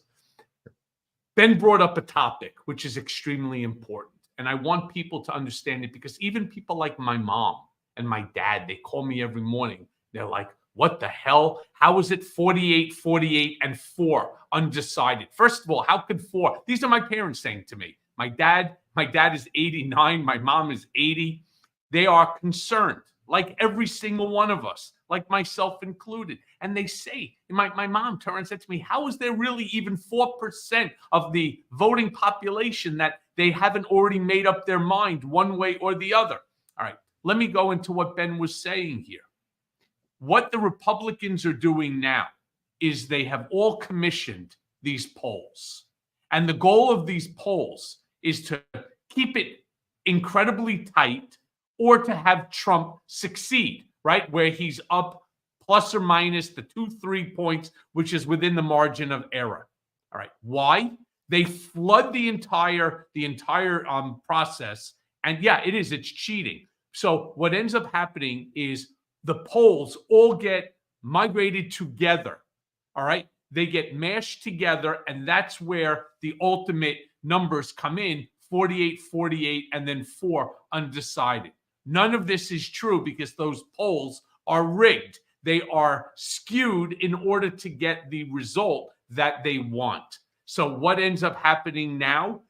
Ben brought up a topic which is extremely important. And I want people to understand it because even people like my mom and my dad, they call me every morning. They're like, what the hell? How is it 48, 48, and 4 undecided? First of all, how could 4? These are my parents saying to me. My dad is 89. My mom is 80. They are concerned, like every single one of us, like myself included. And they say, my mom turned and said to me, how is there really even 4% of the voting population that they haven't already made up their mind one way or the other? All right, let me go into what Ben was saying here. What the Republicans are doing now is they have all commissioned these polls. And the goal of these polls is to keep it incredibly tight or to have Trump succeed, right? Where he's up plus or minus the 2-3 points, which is within the margin of error. All right. Why? They flood the entire process. And yeah, it's cheating. So what ends up happening is the polls all get migrated together. All right. They get mashed together, and that's where the ultimate numbers come in, 48, 48, and then 4 undecided. None of this is true because those polls are rigged. They are skewed in order to get the result that they want. So what ends up happening now?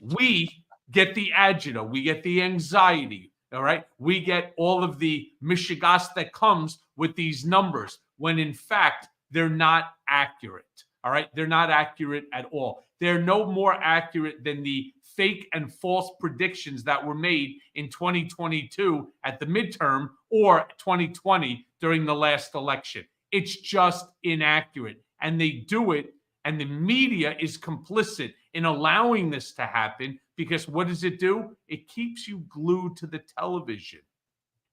We get the agita, we get the anxiety, all right? We get all of the mishigas that comes with these numbers when in fact they're not accurate, all right? They're not accurate at all. They're no more accurate than the fake and false predictions that were made in 2022 at the midterm or 2020 during the last election. It's just inaccurate. And they do it, and the media is complicit in allowing this to happen because what does it do? It keeps you glued to the television.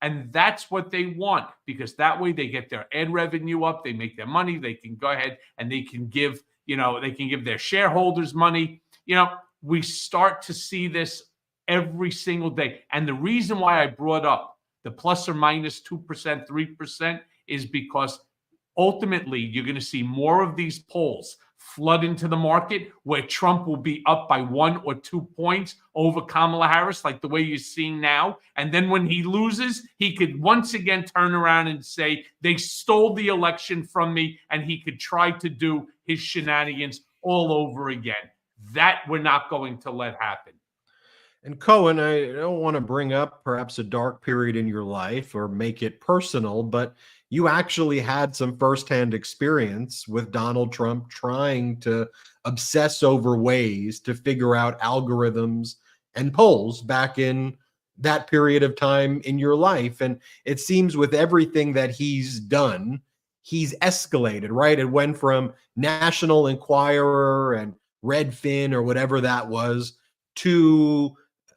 And that's what they want because that way they get their ad revenue up, they make their money, they can go ahead and they can give their shareholders money. We start to see this every single day. And the reason why I brought up the plus or minus 2%, 3% is because ultimately you're going to see more of these polls flood into the market where Trump will be up by 1 or 2 points over Kamala Harris, like the way you're seeing now. And then when he loses, he could once again turn around and say, they stole the election from me, and he could try to do his shenanigans all over again. That we're not going to let happen. And Cohen, I don't want to bring up perhaps a dark period in your life or make it personal, but you actually had some firsthand experience with Donald Trump trying to obsess over ways to figure out algorithms and polls back in that period of time in your life. And it seems with everything that he's done, he's escalated, right? It went from National Enquirer and Redfin or whatever that was to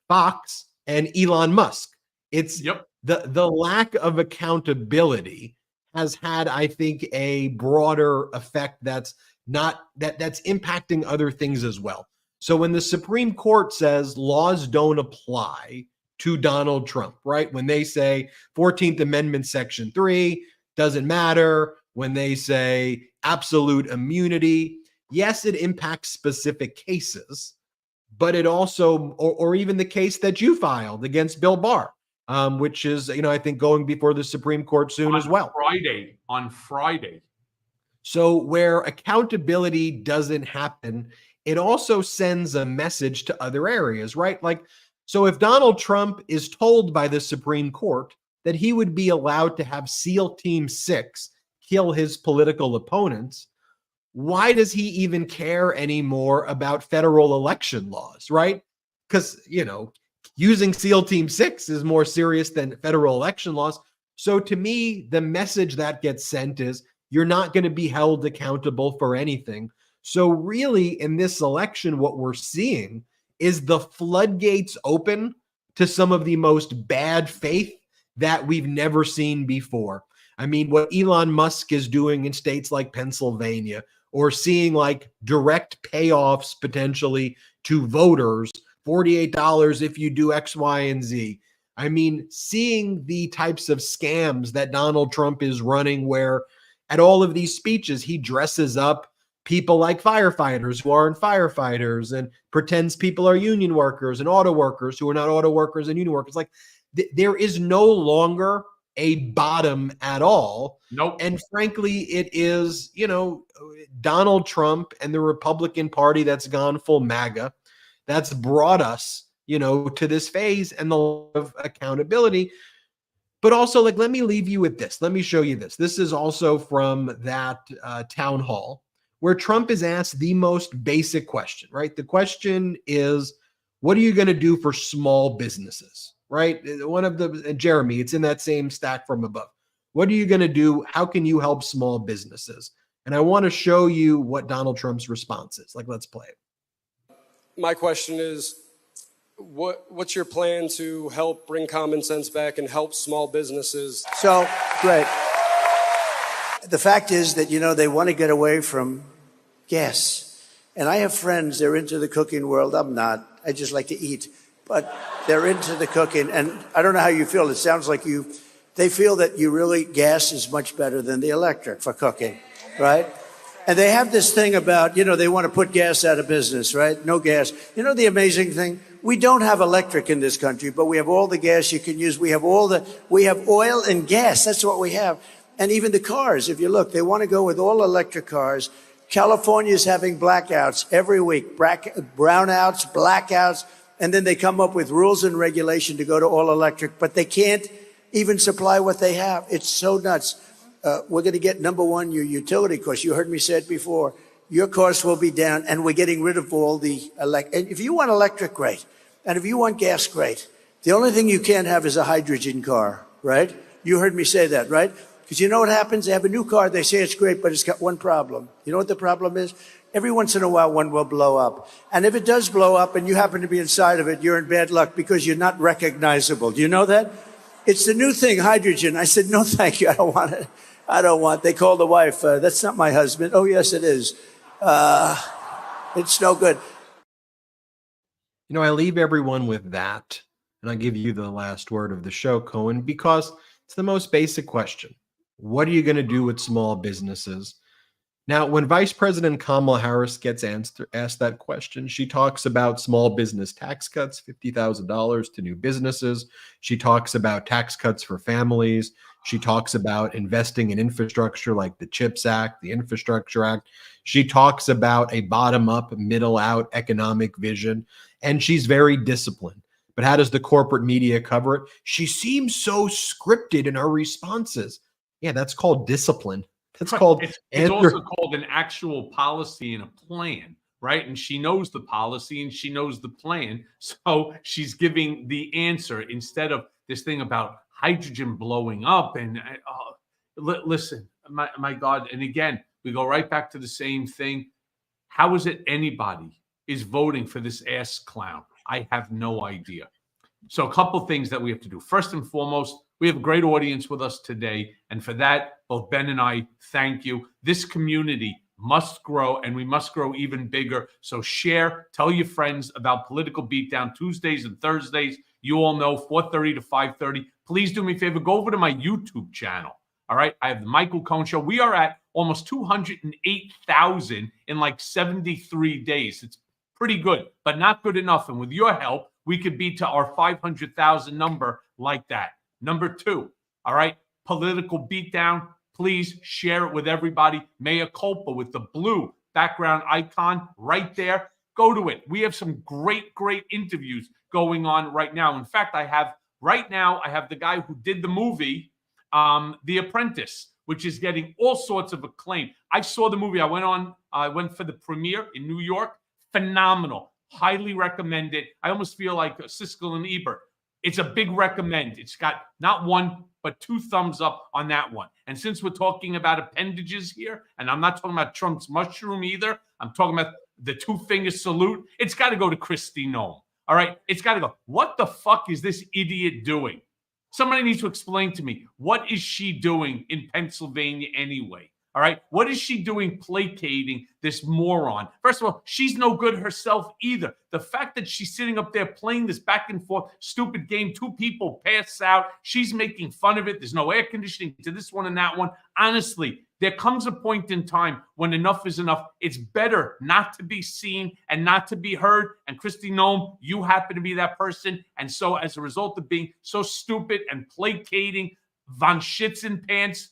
Fox and Elon Musk. It's the lack of accountability has had, I think, a broader effect that's impacting other things as well. So when the Supreme Court says laws don't apply to Donald Trump, right? When they say 14th Amendment Section 3 doesn't matter, when they say absolute immunity, yes, it impacts specific cases, but it also, or even the case that you filed against Bill Barr, which is, I think going before the Supreme Court soon as well. On Friday. So where accountability doesn't happen, it also sends a message to other areas, right? Like, so if Donald Trump is told by the Supreme Court that he would be allowed to have SEAL Team 6 kill his political opponents, why does he even care anymore about federal election laws, right? Because, using SEAL Team 6 is more serious than federal election laws. So to me, the message that gets sent is you're not going to be held accountable for anything. So really, in this election, what we're seeing is the floodgates open to some of the most bad faith that we've never seen before. I mean, what Elon Musk is doing in states like Pennsylvania, or seeing like direct payoffs potentially to voters, $48 if you do X, Y, and Z. I mean, seeing the types of scams that Donald Trump is running, where at all of these speeches, he dresses up people like firefighters who aren't firefighters and pretends people are union workers and auto workers who are not auto workers and union workers. Like there is no longer a bottom at all. Nope. And frankly, it is, Donald Trump and the Republican Party that's gone full MAGA that's brought us, to this phase and the lack of accountability. But also, let me leave you with this. Let me show you this. This is also from that town hall where Trump is asked the most basic question, right? The question is, what are you going to do for small businesses, right? One of the, Jeremy, it's in that same stack from above. What are you going to do? How can you help small businesses? And I want to show you what Donald Trump's response is. Like, let's play it. My question is, what's your plan to help bring common sense back and help small businesses? So, great. The fact is that, they want to get away from gas. And I have friends, they're into the cooking world. I'm not. I just like to eat. But they're into the cooking. And I don't know how you feel. It sounds like they feel that gas is much better than the electric for cooking, right? And they have this thing about, they want to put gas out of business, right? No gas. The amazing thing? We don't have electric in this country, but we have all the gas you can use. We have oil and gas. That's what we have. And even the cars, if you look, they want to go with all electric cars. California is having blackouts every week, brownouts, blackouts, and then they come up with rules and regulation to go to all electric, but they can't even supply what they have. It's so nuts. We're going to get, number one, your utility costs. You heard me say it before. Your costs will be down, and we're getting rid of all the and if you want electric, great. And if you want gas, great. The only thing you can't have is a hydrogen car, right? You heard me say that, right? Because you know what happens? They have a new car. They say it's great, but it's got one problem. You know what the problem is? Every once in a while, one will blow up. And if it does blow up and you happen to be inside of it, you're in bad luck because you're not recognizable. Do you know that? It's the new thing, hydrogen. I said, no, thank you. I don't want it. I don't want. They called the wife. That's not my husband. Oh, yes, it is. It's no good. I leave everyone with that, and I give you the last word of the show, Cohen, because it's the most basic question. What are you going to do with small businesses? Now, when Vice President Kamala Harris gets asked that question, she talks about small business tax cuts, $50,000 to new businesses. She talks about tax cuts for families. She talks about investing in infrastructure like the CHIPS Act, the Infrastructure Act. She talks about a bottom-up, middle-out economic vision, and she's very disciplined. But how does the corporate media cover it? She seems so scripted in her responses. Yeah, that's called discipline. That's called. It's also called an actual policy and a plan, right? And she knows the policy and she knows the plan. So she's giving the answer instead of this thing about hydrogen blowing up. And listen, my God. And again, we go right back to the same thing. How is it anybody is voting for this ass clown? I have no idea. So a couple things that we have to do. First and foremost, we have a great audience with us today. And for that, both Ben and I thank you. This community must grow, and we must grow even bigger. So share, tell your friends about Political Beatdown Tuesdays and Thursdays. You all know 4:30 to 5:30. Please do me a favor. Go over to my YouTube channel. All right. I have the Michael Cohen Show. We are at almost 208,000 in like 73 days. It's pretty good, but not good enough. And with your help, we could be to our 500,000 number like that. Number two, all right, Political Beatdown. Please share it with everybody. Mea culpa with the blue background icon right there. Go to it. We have some great, great interviews going on right now. In fact, I have the guy who did the movie, The Apprentice, which is getting all sorts of acclaim. I saw the movie. I went for the premiere in New York. Phenomenal. Highly recommend it. I almost feel like Siskel and Ebert. It's a big recommend. It's got not one, but 2 thumbs up on that one. And since we're talking about appendages here, and I'm not talking about Trump's mushroom either, I'm talking about the 2-finger salute, it's got to go to Kristi Noem. All right? It's got to go. What the fuck is this idiot doing? Somebody needs to explain to me, what is she doing in Pennsylvania anyway? All right. What is she doing placating this moron? First of all, she's no good herself either. The fact that she's sitting up there playing this back and forth stupid game, 2 people pass out. She's making fun of it. There's no air conditioning to this one and that one. Honestly, there comes a point in time when enough is enough. It's better not to be seen and not to be heard. And Kristi Noem, you happen to be that person. And so as a result of being so stupid and placating, von shits in pants,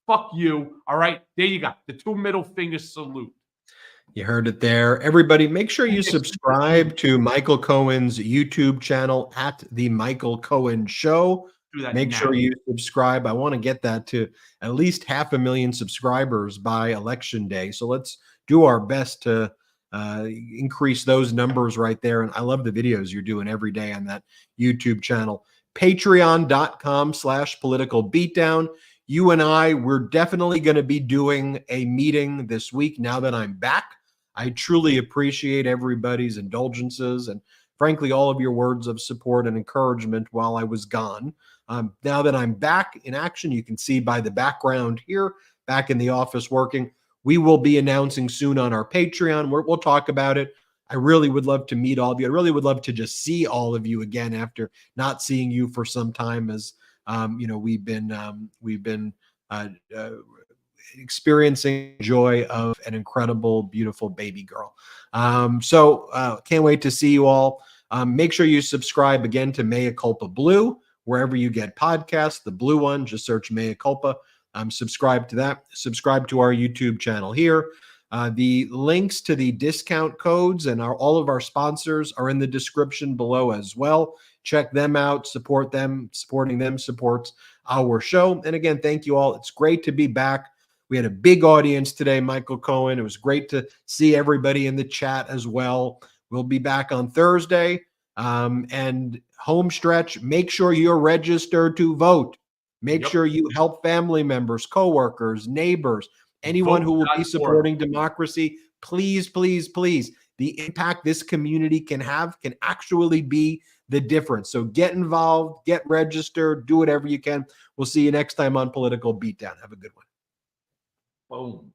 fuck you. All right. There you go. The 2 middle finger salute. You heard it there. Everybody, make sure you subscribe to Michael Cohen's YouTube channel at The Michael Cohen Show. Do that Make now. sure you subscribe. I want to get that to at least 500,000 subscribers by Election Day. So let's do our best to increase those numbers right there. And I love the videos you're doing every day on that YouTube channel. Patreon.com/Political Beatdown. you and we're definitely going to be doing a meeting this week now that I'm back. I truly appreciate everybody's indulgences and, frankly, all of your words of support and encouragement while I was gone. Now that I'm back in action, you can see by the background here, back in the office working, we will be announcing soon on our Patreon. We'll talk about it. I really would love to meet all of you. I really would love to just see all of you again after not seeing you for some time, as we've been experiencing joy of an incredible, beautiful baby girl. So can't wait to see you all. Make sure you subscribe again to Mea Culpa Blue, wherever you get podcasts, the blue one, just search Mea Culpa. Subscribe to that. Subscribe to our YouTube channel here. The links to the discount codes and all of our sponsors are in the description below as well. Check them out, support them. Supporting them supports our show. And again, thank you all. It's great to be back. We had a big audience today, Michael Cohen. It was great to see everybody in the chat as well. We'll be back on Thursday. And home stretch, make sure you're registered to vote. Make sure you help family members, coworkers, neighbors, anyone who will be supporting democracy. Please, please, please. The impact this community can have can actually be the difference. So get involved, get registered, do whatever you can. We'll see you next time on Political Beatdown. Have a good one. Boom.